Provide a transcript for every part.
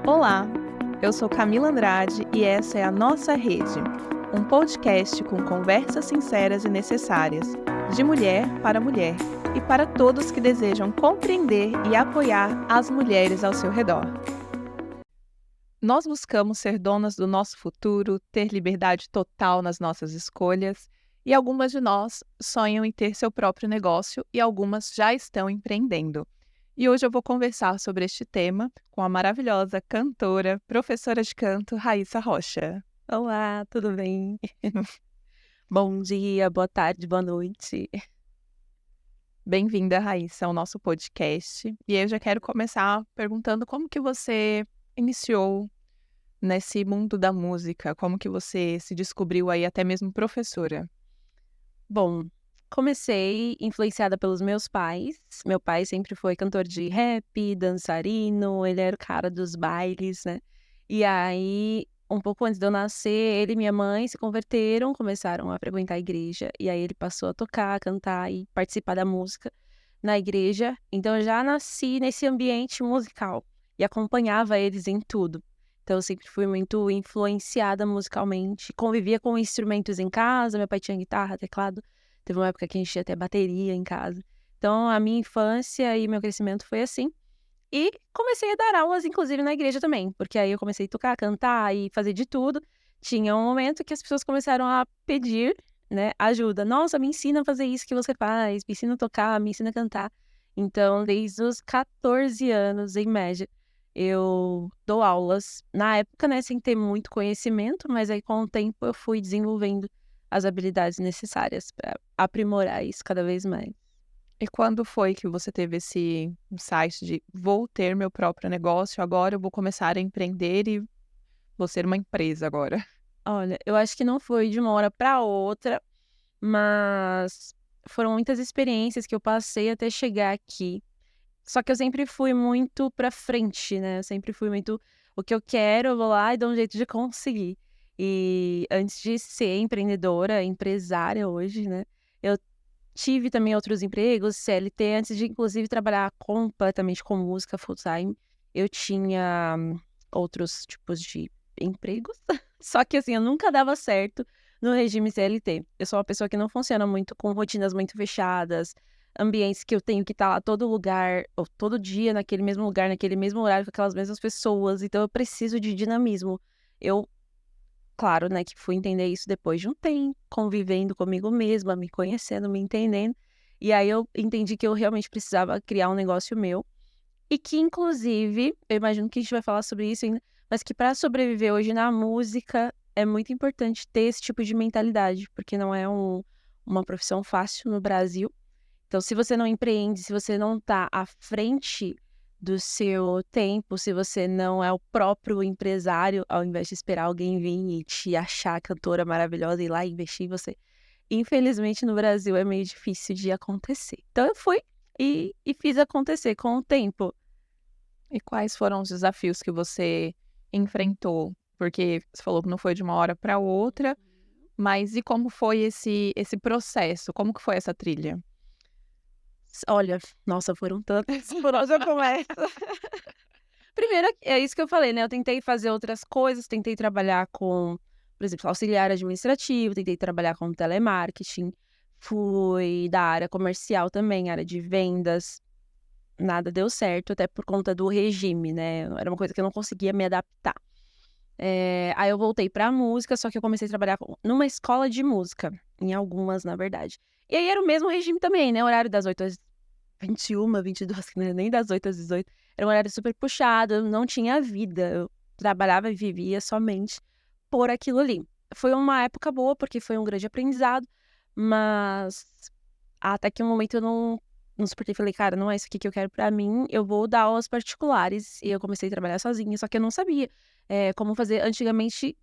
Olá, eu sou Camila Andrade e essa é a Nossa Rede, um podcast com conversas sinceras e necessárias, de mulher e para todos que desejam compreender e apoiar as mulheres ao seu redor. Nós buscamos ser donas do nosso futuro, ter liberdade total nas nossas escolhas, e algumas de nós sonham em ter seu próprio negócio e algumas já estão empreendendo. E hoje eu vou conversar sobre este tema com a maravilhosa cantora, professora de canto, Raíssa Rocha. Olá, tudo bem? Bom dia, boa tarde, boa noite. Bem-vinda, Raíssa, ao nosso podcast. E eu já quero começar perguntando como que você iniciou nesse mundo da música, como que você se descobriu aí até mesmo professora? Bom, comecei influenciada pelos meus pais. Meu pai sempre foi cantor de rap, dançarino, ele era o cara dos bailes, né? E aí, um pouco antes de eu nascer, ele e minha mãe se converteram, começaram a frequentar a igreja. E aí ele passou a tocar, cantar e participar da música na igreja. Então eu já nasci nesse ambiente musical e acompanhava eles em tudo. Então eu sempre fui muito influenciada musicalmente, convivia com instrumentos em casa, meu pai tinha guitarra, teclado, teve uma época que a gente tinha até bateria em casa. Então a minha infância e meu crescimento foi assim. E comecei a dar aulas, inclusive, na igreja também, porque aí eu comecei a tocar, cantar e fazer de tudo. Tinha um momento que as pessoas começaram a pedir, né, ajuda. Nossa, me ensina a fazer isso que você faz, me ensina a tocar, me ensina a cantar. Então, desde os 14 anos, em média, eu dou aulas. Na época, né, sem ter muito conhecimento, mas aí com o tempo eu fui desenvolvendo as habilidades necessárias para aprimorar isso cada vez mais. E quando foi que você teve esse insight de vou ter meu próprio negócio, agora eu vou começar a empreender e vou ser uma empresa agora? Olha, eu acho que não foi de uma hora para outra, mas foram muitas experiências que eu passei até chegar aqui. Só que eu sempre fui muito pra frente, né, eu sempre fui muito: "O que eu quero, eu vou lá e dou um jeito de conseguir". E antes de ser empreendedora, empresária hoje, né, eu tive também outros empregos, CLT, antes de inclusive trabalhar completamente com música full time, eu tinha outros tipos de empregos, só que assim, eu nunca dava certo no regime CLT. Eu sou uma pessoa que não funciona muito com rotinas muito fechadas, ambientes que eu tenho que estar lá todo lugar, ou todo dia naquele mesmo lugar, naquele mesmo horário, com aquelas mesmas pessoas, então eu preciso de dinamismo. Eu Claro, né, que fui entender isso depois de um tempo, convivendo comigo mesma, me conhecendo, me entendendo. E aí eu entendi que eu realmente precisava criar um negócio meu. E que, inclusive, eu imagino que a gente vai falar sobre isso ainda, mas que para sobreviver hoje na música é muito importante ter esse tipo de mentalidade, porque não é uma profissão fácil no Brasil. Então, se você não empreende, se você não tá à frente do seu tempo, se você não é o próprio empresário, ao invés de esperar alguém vir e te achar cantora maravilhosa e ir lá e investir em você, infelizmente no Brasil é meio difícil de acontecer. Então eu fui e fiz acontecer com o tempo. E quais foram os desafios que você enfrentou? Porque você falou que não foi de uma hora para outra, mas e como foi esse processo? Como que foi essa trilha? Olha, nossa, foram tantas, por onde eu começo? Primeiro, é isso que eu falei, né, eu tentei fazer outras coisas, tentei trabalhar com, por exemplo, auxiliar administrativo, tentei trabalhar com telemarketing, fui da área comercial também, área de vendas, nada deu certo, até por conta do regime, né, era uma coisa que eu não conseguia me adaptar. Aí eu voltei pra música, só que eu comecei a trabalhar numa escola de música, em algumas, na verdade. E aí era o mesmo regime também, né, horário das 8 às 21h, 22h, que não era nem das 8 às 18h, era um horário super puxado, eu não tinha vida, eu trabalhava e vivia somente por aquilo ali. Foi uma época boa, porque foi um grande aprendizado, mas até que um momento eu não suportei, falei: "Cara, não é isso aqui que eu quero pra mim, eu vou dar aulas particulares", e eu comecei a trabalhar sozinha, só que eu não sabia, como fazer. Antigamente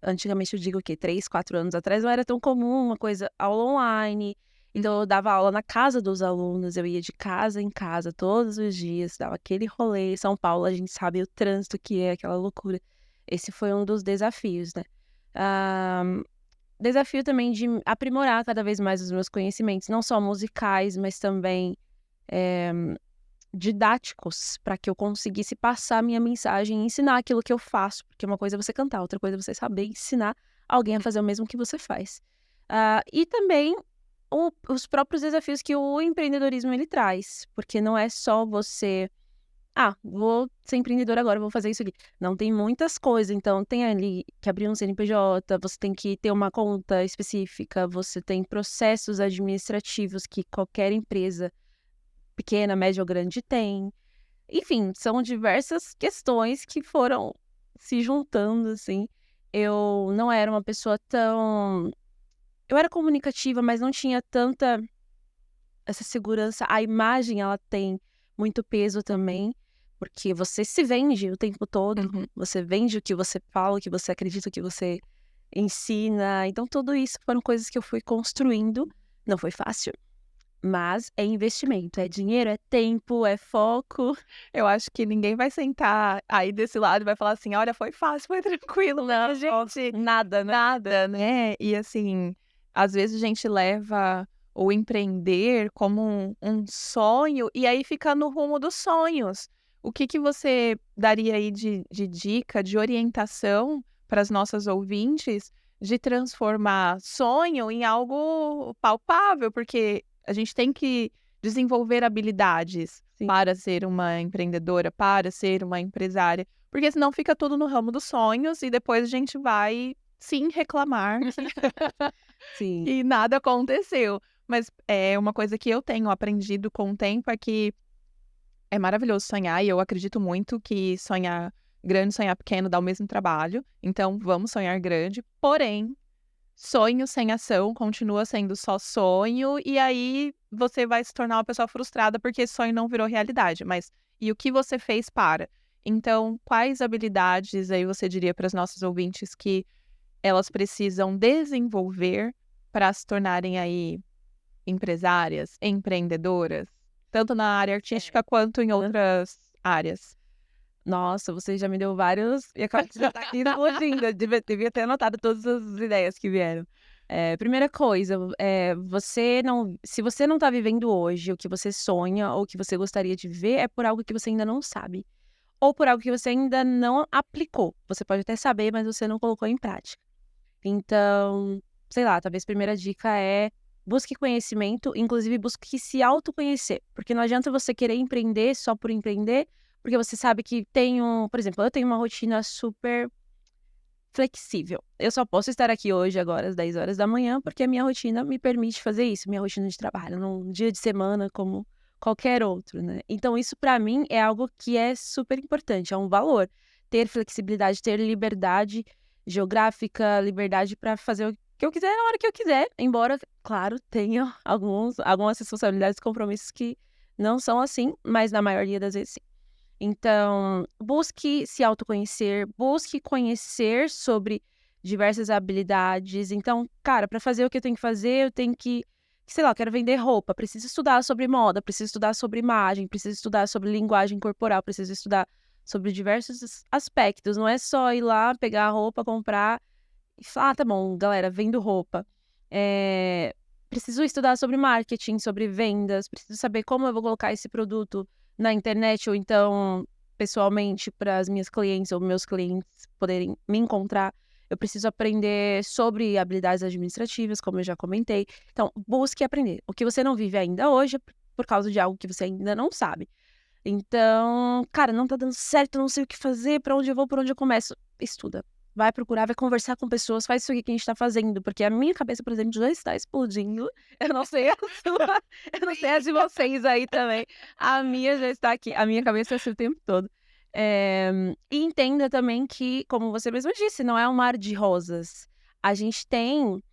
eu digo o quê? 3, 4 anos atrás não era tão comum uma coisa aula online, então eu dava aula na casa dos alunos, eu ia de casa em casa todos os dias, dava aquele rolê. São Paulo, a gente sabe o trânsito que é, aquela loucura. Esse foi um dos desafios, né. Ah, Desafio também de aprimorar cada vez mais os meus conhecimentos, não só musicais, mas também, didáticos para que eu conseguisse passar a minha mensagem e ensinar aquilo que eu faço. Porque uma coisa é você cantar, outra coisa é você saber ensinar alguém a fazer o mesmo que você faz. E também os próprios desafios que o empreendedorismo ele traz. Porque não é só você... vou ser empreendedor agora, vou fazer isso aqui. Não, tem muitas coisas. Então, tem ali que abrir um CNPJ, você tem que ter uma conta específica, você tem processos administrativos que qualquer empresa, pequena, média ou grande, tem. Enfim, são diversas questões que foram se juntando, assim. Eu não era uma pessoa tão... Eu era comunicativa, mas não tinha tanta essa segurança. A imagem, ela tem muito peso também, porque você se vende o tempo todo. Uhum. Você vende o que você fala, o que você acredita, o que você ensina. Então, tudo isso foram coisas que eu fui construindo. Não foi fácil, mas é investimento, é dinheiro, é tempo, é foco. Eu acho que ninguém vai sentar aí desse lado e vai falar assim: olha, foi fácil, foi tranquilo. Não, gente, Nada, né? nada, né? E assim, às vezes a gente leva o empreender como um sonho e aí fica no rumo dos sonhos. O que você daria aí de dica, de orientação para as nossas ouvintes de transformar sonho em algo palpável? Porque a gente tem que desenvolver habilidades Sim. para ser uma empreendedora, para ser uma empresária, porque senão fica tudo no ramo dos sonhos e depois a gente vai sim reclamar Sim. que nada aconteceu. Mas é uma coisa que eu tenho aprendido com o tempo é que é maravilhoso sonhar e eu acredito muito que sonhar grande, sonhar pequeno dá o mesmo trabalho. Então vamos sonhar grande, porém sonho sem ação continua sendo só sonho, e aí você vai se tornar uma pessoa frustrada porque esse sonho não virou realidade. Mas e o que você fez para? Então, quais habilidades aí você diria para as nossas ouvintes que elas precisam desenvolver para se tornarem aí empresárias, empreendedoras, tanto na área artística quanto em outras áreas? Nossa, você já me deu vários e acabou de estar aqui explodindo. Eu devia ter anotado todas as ideias que vieram. Primeira coisa, se você não tá vivendo hoje o que você sonha ou o que você gostaria de ver, é por algo que você ainda não sabe. Ou por algo que você ainda não aplicou. Você pode até saber, mas você não colocou em prática. Então, sei lá, talvez a primeira dica é busque conhecimento, inclusive busque se autoconhecer. Porque não adianta você querer empreender só por empreender, porque você sabe que por exemplo, eu tenho uma rotina super flexível. Eu só posso estar aqui hoje, agora, às 10 horas da manhã, porque a minha rotina me permite fazer isso, minha rotina de trabalho, num dia de semana como qualquer outro, né? Então, isso pra mim é algo que é super importante, é um valor. Ter flexibilidade, ter liberdade geográfica, liberdade pra fazer o que eu quiser na hora que eu quiser, embora, claro, tenha algumas responsabilidades e compromissos que não são assim, mas na maioria das vezes sim. Então, busque se autoconhecer, busque conhecer sobre diversas habilidades. Então, cara, para fazer o que eu tenho que fazer, eu tenho que, sei lá, eu quero vender roupa, preciso estudar sobre moda, preciso estudar sobre imagem, preciso estudar sobre linguagem corporal, preciso estudar sobre diversos aspectos. Não é só ir lá, pegar a roupa, comprar e falar, tá bom, galera, vendo roupa. Preciso estudar sobre marketing, sobre vendas, preciso saber como eu vou colocar esse produto na internet ou então pessoalmente para as minhas clientes ou meus clientes poderem me encontrar. Eu preciso aprender sobre habilidades administrativas, como eu já comentei. Então, busque aprender. O que você não vive ainda hoje é por causa de algo que você ainda não sabe. Então, cara, não tá dando certo, não sei o que fazer, pra onde eu vou, por onde eu começo. Estuda. Vai procurar, vai conversar com pessoas, faz isso aqui que a gente tá fazendo, porque a minha cabeça, por exemplo, já está explodindo. Eu não sei a sua, eu não sei a de vocês aí também. A minha já está aqui, a minha cabeça é assim o tempo todo. E entenda também que, como você mesmo disse, não é um mar de rosas. A gente tem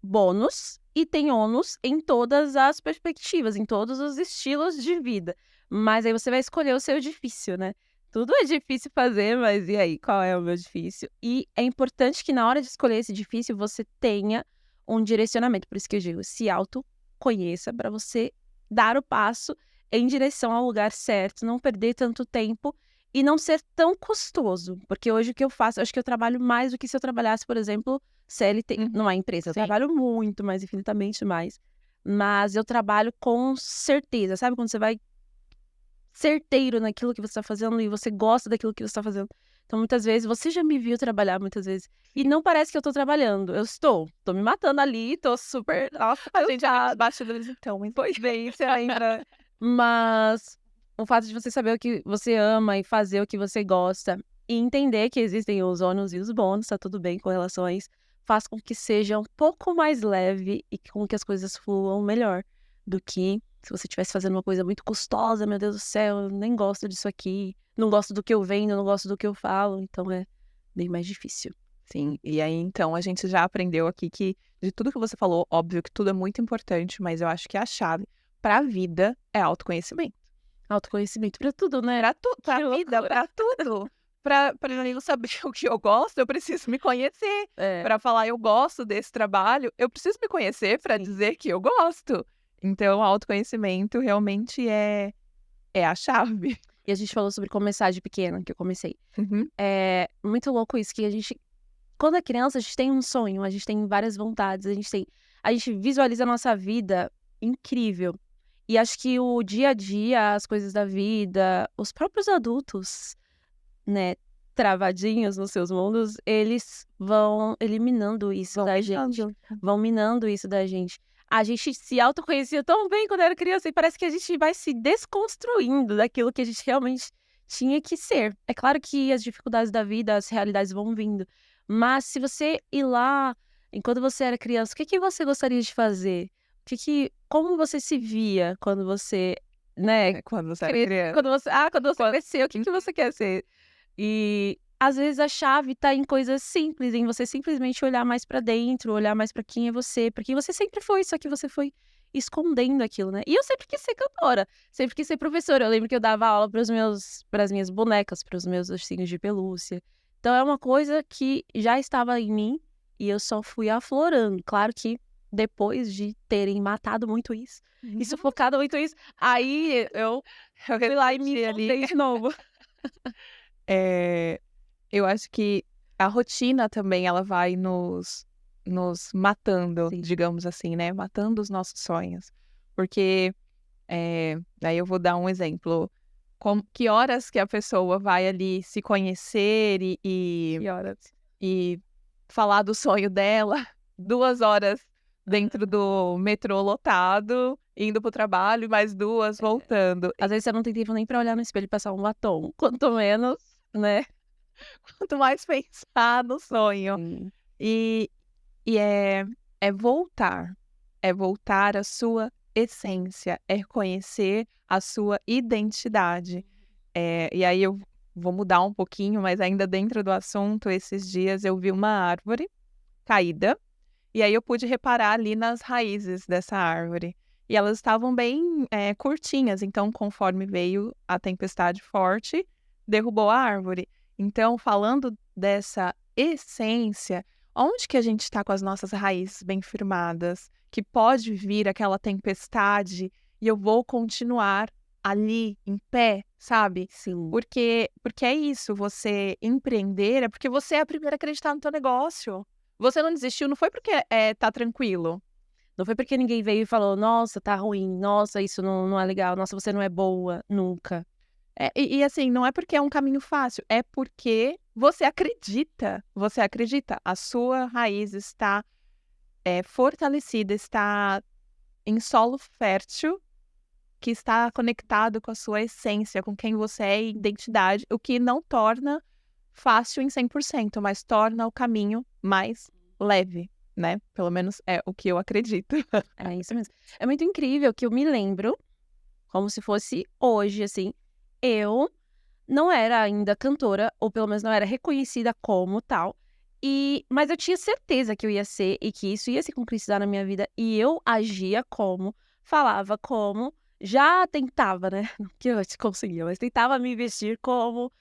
bônus e tem ônus em todas as perspectivas, em todos os estilos de vida. Mas aí você vai escolher o seu difícil, né? Tudo é difícil fazer, mas e aí, qual é o meu difícil? E é importante que na hora de escolher esse difícil, você tenha um direcionamento. Por isso que eu digo, se autoconheça para você dar o passo em direção ao lugar certo, não perder tanto tempo e não ser tão custoso. Porque hoje o que eu faço, eu acho que eu trabalho mais do que se eu trabalhasse, por exemplo, CLT numa empresa. Eu Sim. trabalho muito mais, infinitamente mais. mas eu trabalho com certeza. Sabe quando você vai certeiro naquilo que você tá fazendo e você gosta daquilo que você tá fazendo? Então, muitas vezes, você já me viu trabalhar muitas vezes, e não parece que eu tô trabalhando. Eu tô me matando ali, tô super, nossa, A gente cansada. bastidores então, mas Pois bem, você ainda. Mas o fato de você saber o que você ama e fazer o que você gosta e entender que existem os ônus e os bônus, tá tudo bem com relação a isso, faz com que seja um pouco mais leve e com que as coisas fluam melhor do que se você estivesse fazendo uma coisa muito custosa. Meu Deus do céu, eu nem gosto disso aqui, não gosto do que eu vendo, não gosto do que eu falo, então é bem mais difícil. sim, e aí então a gente já aprendeu aqui que de tudo que você falou, óbvio que tudo é muito importante, mas eu acho que a chave pra vida é autoconhecimento. Autoconhecimento pra tudo, né? Pra Que vida, loucura. pra tudo. Pra eu saber o que eu gosto, eu preciso me conhecer. É, Pra falar eu gosto desse trabalho, eu preciso me conhecer pra sim. dizer que eu gosto. Então, autoconhecimento realmente é a chave. E a gente falou sobre começar de pequena, que eu comecei. Uhum. É muito louco isso, que a gente, quando é criança, a gente tem um sonho, a gente tem várias vontades, a gente visualiza a nossa vida incrível. E acho que o dia a dia, as coisas da vida, os próprios adultos, né, travadinhos nos seus mundos, eles vão eliminando isso Vão da gente, minando. vão minando isso da gente. A gente se autoconhecia tão bem quando era criança e parece que a gente vai se desconstruindo daquilo que a gente realmente tinha que ser. É claro que as dificuldades da vida, as realidades vão vindo, mas se você ir lá, enquanto você era criança, o que que você gostaria de fazer? Como você se via quando você, né, Quando você era criança. quando você cresceu, o que que você quer ser? E às vezes a chave tá em coisas simples, em você simplesmente olhar mais pra dentro, olhar mais pra quem é você, porque você sempre foi, só que você foi escondendo aquilo, né? E eu sempre quis ser cantora, sempre quis ser professora. Eu lembro que eu dava aula para as minhas bonecas, para os meus ursinhos de pelúcia. Então é uma coisa que já estava em mim e eu só fui aflorando. Claro que depois de terem matado muito isso e sufocado muito isso, aí eu fui lá e me refleti ali. encontrei de novo. É, eu acho que a rotina também ela vai nos matando, Sim. digamos assim, né? Matando os nossos sonhos. Porque, daí eu vou dar um exemplo. Que horas que a pessoa vai ali se conhecer Que horas? e falar do sonho dela 2 horas dentro do metrô lotado, indo pro trabalho, e mais 2 voltando. Às vezes você não tem tempo nem pra olhar no espelho e passar um batom, quanto menos, né? Quanto mais pensar no sonho. Sim. E E é voltar, é voltar à sua essência, é reconhecer a sua identidade. E aí eu vou mudar um pouquinho, mas ainda dentro do assunto, esses dias eu vi uma árvore caída, e aí eu pude reparar ali nas raízes dessa árvore. E elas estavam bem, curtinhas, então conforme veio a tempestade forte, derrubou a árvore. Então, falando dessa essência, onde que a gente está com as nossas raízes bem firmadas, que pode vir aquela tempestade e eu vou continuar ali, em pé, sabe? Sim. Porque é isso, você empreender é porque você é a primeira a acreditar no teu negócio. Você não desistiu, não foi porque, tá tranquilo. Não foi porque ninguém veio e falou: "Nossa, tá ruim. Nossa, isso não é legal. Nossa, você não é boa". Nunca. Assim, não é porque é um caminho fácil, é porque você acredita, a sua raiz está, fortalecida, está em solo fértil, que está conectado com a sua essência, com quem você é e identidade, o que não torna fácil em 100%, mas torna o caminho mais leve, né, pelo menos é o que eu acredito. É isso mesmo. É muito incrível que eu me lembro, como se fosse hoje, assim, eu não era ainda cantora, ou pelo menos não era reconhecida como tal, mas eu tinha certeza que eu ia ser e que isso ia se concretizar na minha vida, e eu agia como, falava como, já tentava, né, não que eu conseguia, mas tentava me vestir como,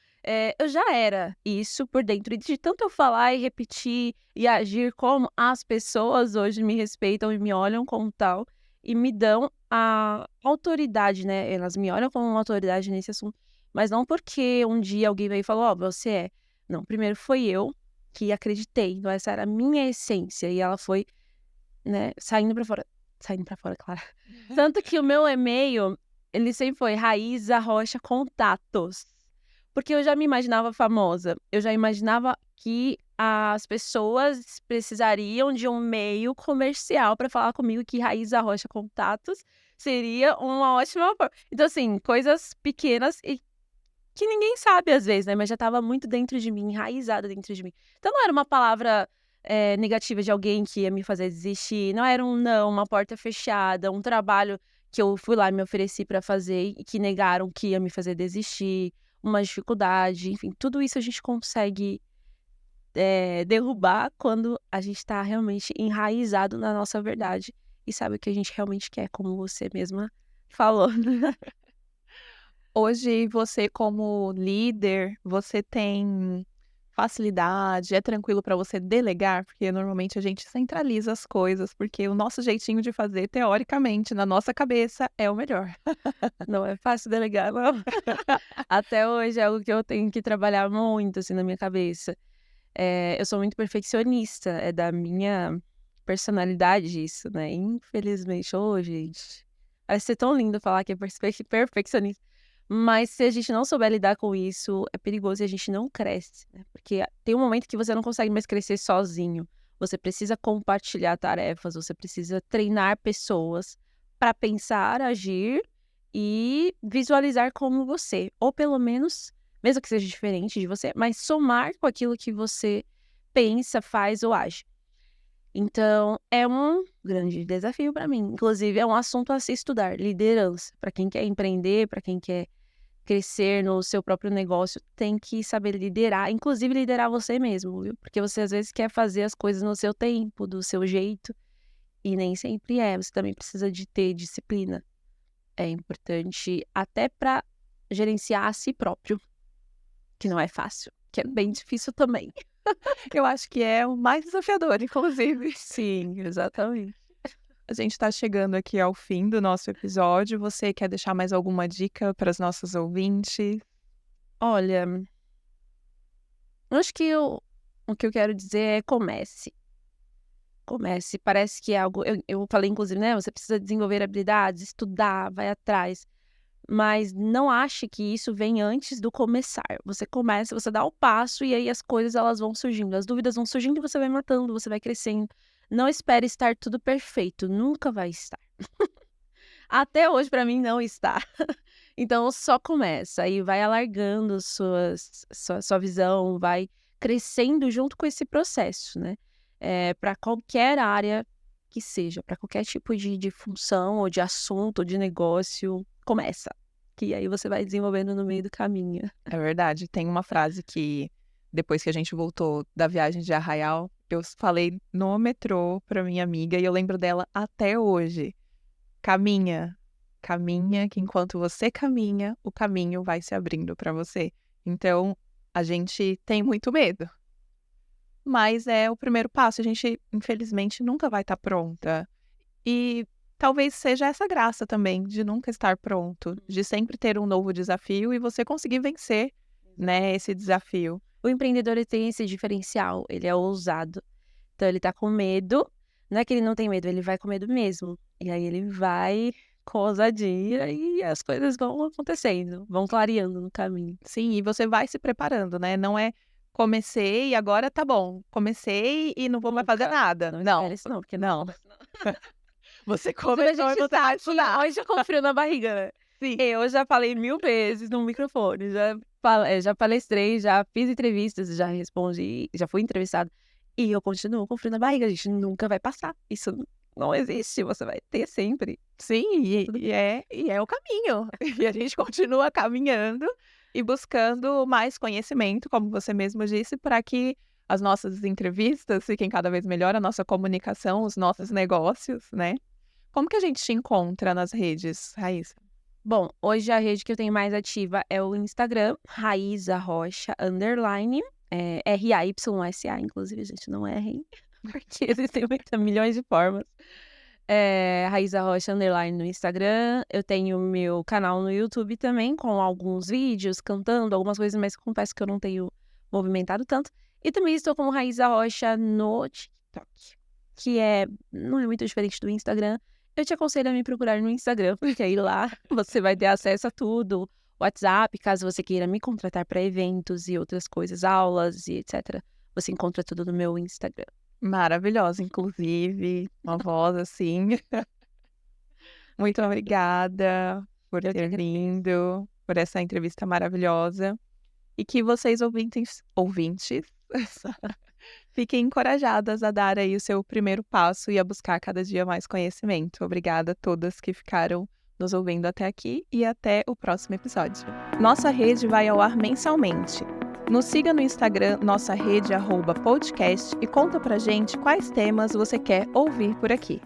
eu já era isso por dentro, e de tanto eu falar e repetir e agir como, as pessoas hoje me respeitam e me olham como tal, e me dão a autoridade, né, elas me olham como uma autoridade nesse assunto. Mas não porque um dia alguém veio e falou: "Ó, você é". Não, primeiro foi eu que acreditei, então essa era a minha essência e ela foi, né, saindo pra fora. saindo pra fora, claro. Tanto que o meu e-mail, ele sempre foi Raíza Rocha Contatos. Porque eu já me imaginava famosa. Eu já imaginava que as pessoas precisariam de um meio comercial para falar comigo, que Raíza Rocha Contatos seria uma ótima forma. Então, assim, coisas pequenas e que ninguém sabe às vezes, né? Mas já estava muito dentro de mim, enraizada dentro de mim. Então não era uma palavra negativa de alguém que ia me fazer desistir. Não era um não, uma porta fechada, um trabalho que eu fui lá e me ofereci para fazer e que negaram que ia me fazer desistir, uma dificuldade, enfim, tudo isso a gente consegue derrubar quando a gente está realmente enraizado na nossa verdade e sabe o que a gente realmente quer, como você mesma falou. Hoje você como líder, você tem facilidade, é tranquilo para você delegar? Porque normalmente a gente centraliza as coisas, porque o nosso jeitinho de fazer, teoricamente, na nossa cabeça, é o melhor. Não é fácil delegar, não. Até hoje é algo que eu tenho que trabalhar muito, assim, na minha cabeça. Eu sou muito perfeccionista, é da minha personalidade isso, né? Infelizmente, gente, parece ser tão lindo falar que é perfeccionista. Mas se a gente não souber lidar com isso, é perigoso e a gente não cresce, né? Porque tem um momento que você não consegue mais crescer sozinho. Você precisa compartilhar tarefas, você precisa treinar pessoas para pensar, agir e visualizar como você. Ou pelo menos, mesmo que seja diferente de você, mas somar com aquilo que você pensa, faz ou age. Então, é um grande desafio para mim. Inclusive, é um assunto a se estudar, liderança. Para quem quer empreender, para quem quer crescer no seu próprio negócio, tem que saber liderar, inclusive liderar você mesmo, viu? Porque você às vezes quer fazer as coisas no seu tempo, do seu jeito, e nem sempre é. Você também precisa de ter disciplina. É importante até para gerenciar a si próprio, que não é fácil, que é bem difícil também. Eu acho que é o mais desafiador, inclusive. Sim, exatamente. A gente está chegando aqui ao fim do nosso episódio. Você quer deixar mais alguma dica para os nossos ouvintes? Olha, eu acho que o que eu quero dizer é comece. Comece, parece que é algo. Eu falei, inclusive, né? Você precisa desenvolver habilidades, estudar, vai atrás. Mas não ache que isso vem antes do começar. Você começa, você dá o passo e aí as coisas elas vão surgindo. As dúvidas vão surgindo e você vai matando, você vai crescendo. Não espere estar tudo perfeito, nunca vai estar. Até hoje, pra mim, não está. Então, só começa e vai alargando sua visão, vai crescendo junto com esse processo, né? Para qualquer área que seja, para qualquer tipo de função ou de assunto ou de negócio, começa. Que aí você vai desenvolvendo no meio do caminho. É verdade. Tem uma frase que, depois que a gente voltou da viagem de Arraial, eu falei no metrô para minha amiga e eu lembro dela até hoje. Caminha, caminha, que enquanto você caminha, o caminho vai se abrindo para você. Então, a gente tem muito medo. Mas é o primeiro passo. A gente, infelizmente, nunca vai estar pronta. E talvez seja essa graça também, de nunca estar pronto, de sempre ter um novo desafio e você conseguir vencer, né, esse desafio. O empreendedor ele tem esse diferencial, ele é ousado. Então ele tá com medo, não é que ele não tem medo, ele vai com medo mesmo. E aí ele vai com ousadia e as coisas vão acontecendo, vão clareando no caminho. Sim, e você vai se preparando, né? Não é comecei e agora tá bom. Comecei e não vou mais fazer nada. Não, Espera isso não, porque não. Você Mas começou e você vai estudar. hoje com frio na barriga, né? Sim. Eu já falei 1000 vezes no microfone, já palestrei, já fiz entrevistas, já respondi, já fui entrevistada. E eu continuo com frio na barriga, a gente nunca vai passar. Isso não existe, você vai ter sempre. Sim, e é o caminho. E a gente continua caminhando e buscando mais conhecimento, como você mesmo disse, para que as nossas entrevistas fiquem cada vez melhor, a nossa comunicação, os nossos negócios, né? Como que a gente te encontra nas redes, Raíssa? Bom, hoje a rede que eu tenho mais ativa é o Instagram, Raíza Rocha, _, RAYSA, inclusive, gente, não errem, porque existem milhões de formas. Raíza Rocha, _ no Instagram. Eu tenho meu canal no YouTube também, com alguns vídeos, cantando, algumas coisas, mas confesso que eu não tenho movimentado tanto. E também estou como Raíza Rocha no TikTok, que não é muito diferente do Instagram. Eu te aconselho a me procurar no Instagram, porque aí lá você vai ter acesso a tudo. WhatsApp, caso você queira me contratar para eventos e outras coisas, aulas e etc. Você encontra tudo no meu Instagram. Maravilhosa, inclusive, uma voz assim. Muito obrigada por Eu que ter agradeço. vindo, por essa entrevista maravilhosa. E que vocês ouvintes fiquem encorajadas a dar aí o seu primeiro passo e a buscar cada dia mais conhecimento. Obrigada a todas que ficaram nos ouvindo até aqui e até o próximo episódio. Nossa rede vai ao ar mensalmente. Nos siga no Instagram, nossa rede @podcast, e conta pra gente quais temas você quer ouvir por aqui.